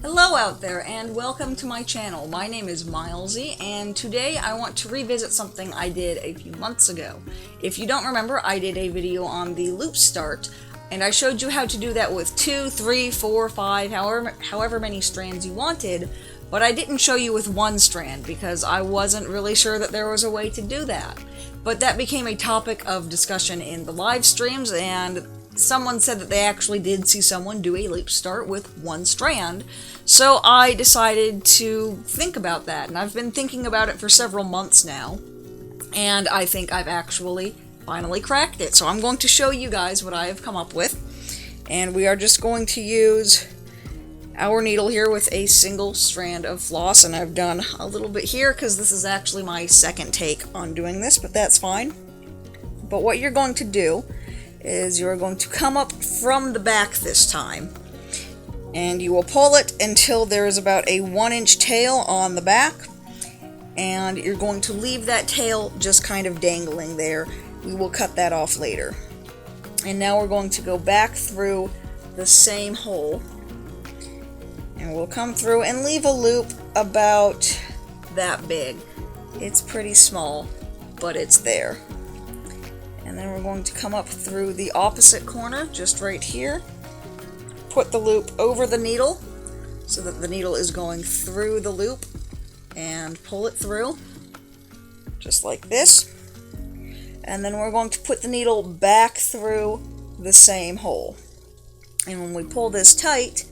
Hello out there and welcome to my channel. My name is Milesy and today I want to revisit something I did a few months ago. If you don't remember, I did a video on the loop start and I showed you how to do that with 2, 3, 4, 5, however many strands you wanted, but I didn't show you with one strand because I wasn't really sure that there was a way to do that. But that became a topic of discussion in the live streams, and someone said that they actually did see someone do a loop start with one strand, so I decided to think about that, and I've been thinking about it for several months now, and I think I've actually finally cracked it. So I'm going to show you guys what I have come up with, and we are just going to use our needle here with a single strand of floss, and I've done a little bit here because this is actually my second take on doing this, but that's fine. But what you're going to do is you're going to come up from the back this time, and you will pull it until there is about a 1-inch tail on the back, and you're going to leave that tail just kind of dangling there. We will cut that off later. And now we're going to go back through the same hole, and we'll come through and leave a loop about that big. It's pretty small, but it's there. And then we're going to come up through the opposite corner, just right here. Put the loop over the needle, so that the needle is going through the loop, and pull it through, just like this. And then we're going to put the needle back through the same hole. And when we pull this tight,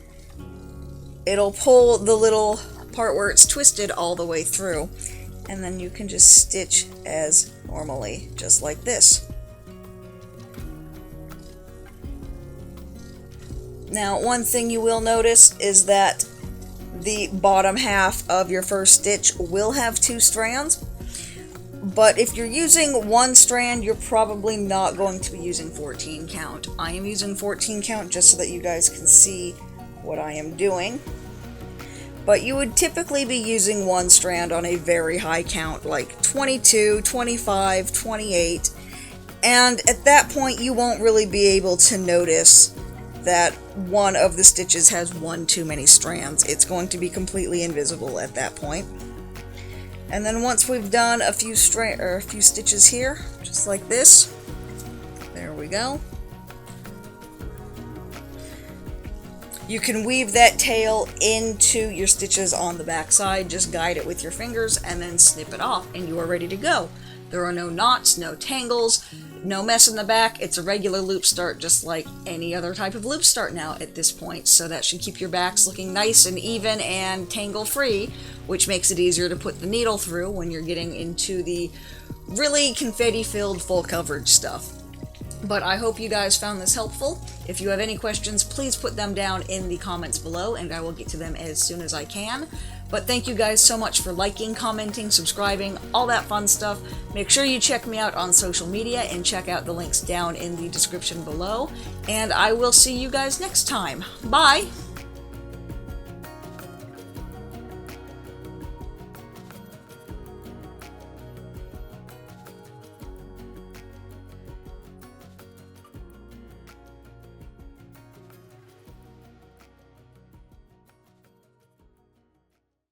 it'll pull the little part where it's twisted all the way through. And then you can just stitch as normally, just like this. Now, one thing you will notice is that the bottom half of your first stitch will have 2 strands, but if you're using one strand, you're probably not going to be using 14 count. I am using 14 count just so that you guys can see what I am doing, but you would typically be using one strand on a very high count, like 22, 25, 28, and at that point you won't really be able to notice that one of the stitches has one too many strands. It's going to be completely invisible at that point. And then once we've done a few stitches here, just like this, there we go. You can weave that tail into your stitches on the back side, just guide it with your fingers and then snip it off and you are ready to go. There are no knots, no tangles, no mess in the back. It's a regular loop start just like any other type of loop start now at this point, so that should keep your backs looking nice and even and tangle free, which makes it easier to put the needle through when you're getting into the really confetti filled full coverage stuff. But I hope you guys found this helpful. If you have any questions, please put them down in the comments below and I will get to them as soon as I can. But thank you guys so much for liking, commenting, subscribing, all that fun stuff. Make sure you check me out on social media and check out the links down in the description below. And I will see you guys next time. Bye!